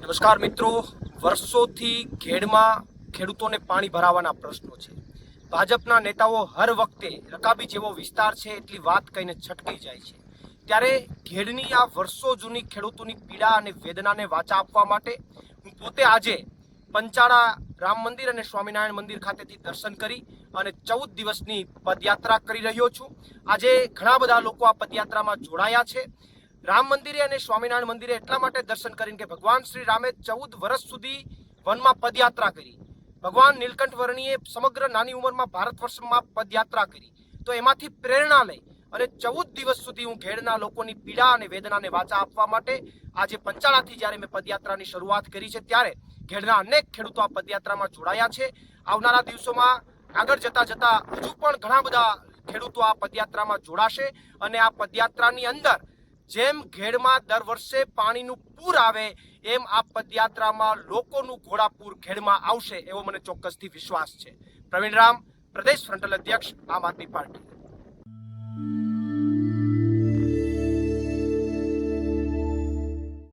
નમસ્કાર મિત્રો, વર્ષોથી ખેડમાં ખેડૂતોને પાણી ભરાવાના પ્રશ્નો છે. ભાજપના નેતાઓ હર વખતે રકાબી જેવો વિસ્તાર છે એટલી વાત કહીને છટકી જાય છે. ત્યારે ખેડની આ વર્ષો જૂની ખેડૂતોની પીડા અને વેદનાને વાચા આપવા માટે હું પોતે આજે પંચાળા રામ મંદિર અને સ્વામિનારાયણ મંદિર ખાતેથી દર્શન કરી અને 14 દિવસની પદયાત્રા કરી રહ્યો છું. આજે ઘણા બધા લોકો આ પદયાત્રામાં જોડાયા છે. રામ મંદિરે અને સ્વામિનારાયણ મંદિરે એટલા માટે દર્શન કરીને કે ભગવાન શ્રી રામે 14 વર્ષ સુધી વનમાં પદયાત્રા કરી. ભગવાન નીલકંઠ વર્ણીએ સમગ્ર નાની ઉંમરમાં ભારત વર્ષમાં પદયાત્રા કરી. તો એમાંથી પ્રેરણા લઈ અને 14 દિવસ સુધી હું ઘેડના લોકોની પીડા અને વેદનાને વાચા આપવા માટે આજે પંચાળાથી જ્યારે મેં પદયાત્રાની શરૂઆત કરી છે ત્યારે ઘેડના અનેક ખેડૂતો આ પદયાત્રામાં જોડાયા છે. આવનારા દિવસોમાં આગળ જતા હજુ પણ ઘણા બધા ખેડૂતો આ પદયાત્રામાં જોડાશે અને આ પદયાત્રાની અંદર જેમ ઘેડમાં દર વર્ષે પાણીનું પૂર આવે એમ આ પદયાત્રામાં લોકોનું ઘોડાપૂર ઘેડમાં આવશે એવો મને ચોક્કસથી વિશ્વાસ છે. પ્રવીણ રામ, પ્રદેશ ફ્રન્ટલ અધ્યક્ષ, આમ આદમી પાર્ટી.